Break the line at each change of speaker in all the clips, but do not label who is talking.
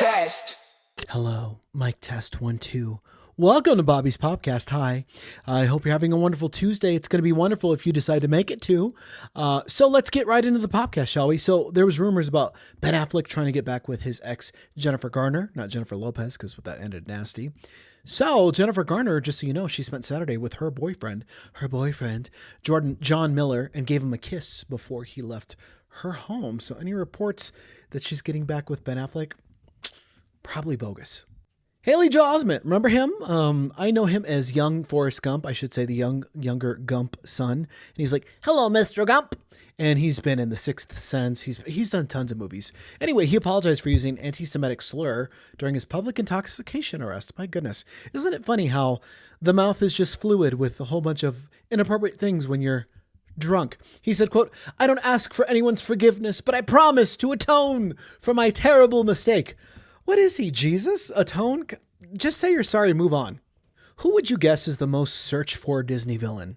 Podcast.
Hello, mic test 1 2. Welcome to Bobby's Podcast. Hi. I hope you're having a wonderful Tuesday. It's going to be wonderful if you decide to make it too. So let's get right into the podcast, shall we? So there was rumors about Ben Affleck trying to get back with his ex Jennifer Garner, not Jennifer Lopez, because that ended nasty. So Jennifer Garner, just so you know, she spent Saturday with her boyfriend, John Miller, and gave him a kiss before he left her home. So any reports that she's getting back with Ben Affleck, probably bogus. Haley Joel Osment, remember him? I know him as young Forrest Gump. I should say the younger Gump son. And he's like, "Hello, Mr. Gump." And he's been in The Sixth Sense. He's done tons of movies. Anyway, he apologized for using an anti-Semitic slur during his public intoxication arrest. My goodness. Isn't it funny how the mouth is just fluid with a whole bunch of inappropriate things when you're drunk? He said, quote, "I don't ask for anyone's forgiveness, but I promise to atone for my terrible mistake." What is he, Jesus? Atone? Just say you're sorry and move on. Who would you guess is the most searched for Disney villain?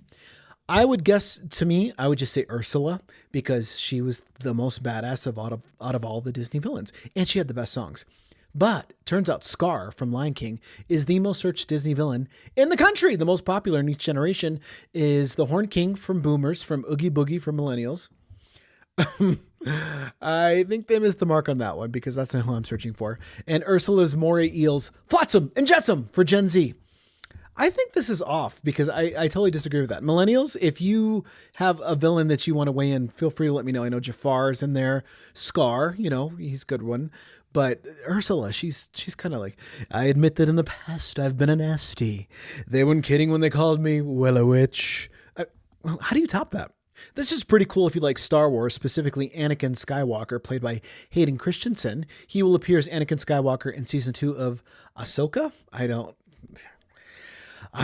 I would guess, to me, I would just say Ursula, because she was the most badass out of all the Disney villains, and she had the best songs. But turns out Scar from Lion King is the most searched Disney villain in the country. The most popular in each generation is the Horn King from Boomers, from Oogie Boogie from Millennials. I think they missed the mark on that one because that's not who I'm searching for. And Ursula's Moray Eels, Flotsam and Jetsam for Gen Z. I think this is off because I totally disagree with that. Millennials, if you have a villain that you want to weigh in, feel free to let me know. I know Jafar's in there. Scar, he's a good one. But Ursula, she's kind of like, "I admit that in the past I've been a nasty. They weren't kidding when they called me, well, a witch." How do you top that? This is pretty cool if you like Star Wars, specifically Anakin Skywalker, played by Hayden Christensen. He will appear as Anakin Skywalker in season 2 of Ahsoka. I'm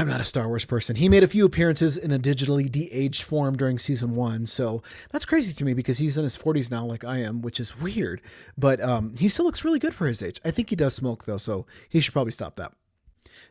not a Star Wars person. He made a few appearances in a digitally de-aged form during season 1. So that's crazy to me because he's in his 40s now like I am, which is weird. But he still looks really good for his age. I think he does smoke though, so he should probably stop that.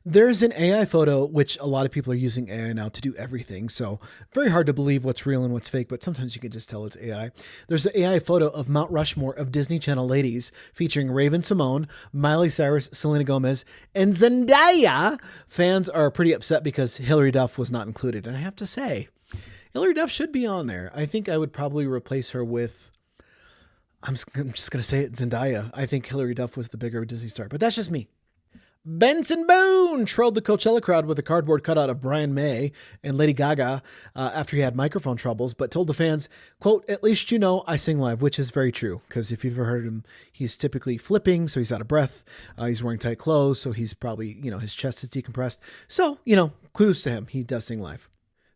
There's an AI photo, which a lot of people are using AI now to do everything. So very hard to believe what's real and what's fake, but sometimes you can just tell it's AI. There's an AI photo of Mount Rushmore of Disney Channel ladies featuring Raven Simone, Miley Cyrus, Selena Gomez, and Zendaya. Fans are pretty upset because Hilary Duff was not included. And I have to say, Hilary Duff should be on there. I think I would probably replace her with, I'm just going to say it, Zendaya. I think Hilary Duff was the bigger Disney star, but that's just me. Benson Boone trolled the Coachella crowd with a cardboard cutout of Brian May and Lady Gaga after he had microphone troubles, but told the fans, quote, "At least you know I sing live," which is very true because if you've ever heard him, he's typically flipping, so he's out of breath. He's wearing tight clothes, so he's probably, his chest is decompressed. So, kudos to him. He does sing live.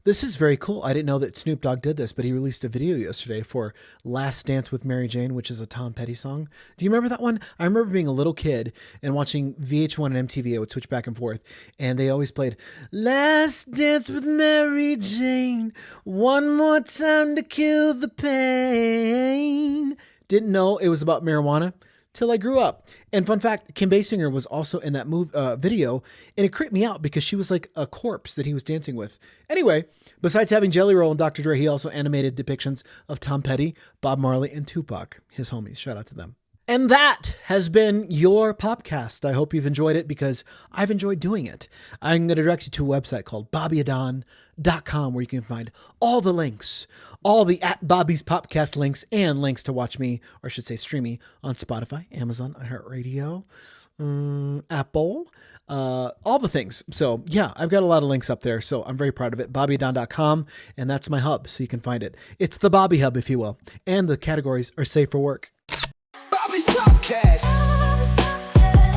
This is very cool. I didn't know that Snoop Dogg did this, but he released a video yesterday for Last Dance with Mary Jane, which is a Tom Petty song. Do you remember that one? I remember being a little kid and watching VH1 and MTV. I would switch back and forth, and they always played Last Dance with Mary Jane, one more time to kill the pain. Didn't know it was about marijuana till I grew up. And fun fact, Kim Basinger was also in that video, and it creeped me out because she was like a corpse that he was dancing with. Anyway, besides having Jelly Roll and Dr. Dre, he also animated depictions of Tom Petty, Bob Marley, and Tupac, his homies. Shout out to them. And that has been your podcast. I hope you've enjoyed it because I've enjoyed doing it. I'm going to direct you to a website called bobbyadon.com where you can find all the links, all the at Bobby's Podcast links, and links to watch me, or I should say stream me, on Spotify, Amazon, iHeartRadio, Apple, all the things. So yeah, I've got a lot of links up there. So I'm very proud of it. bobbyadon.com. And that's my hub. So you can find it. It's the Bobby Hub, if you will. And the categories are safe for work.
Bobby's Podcast.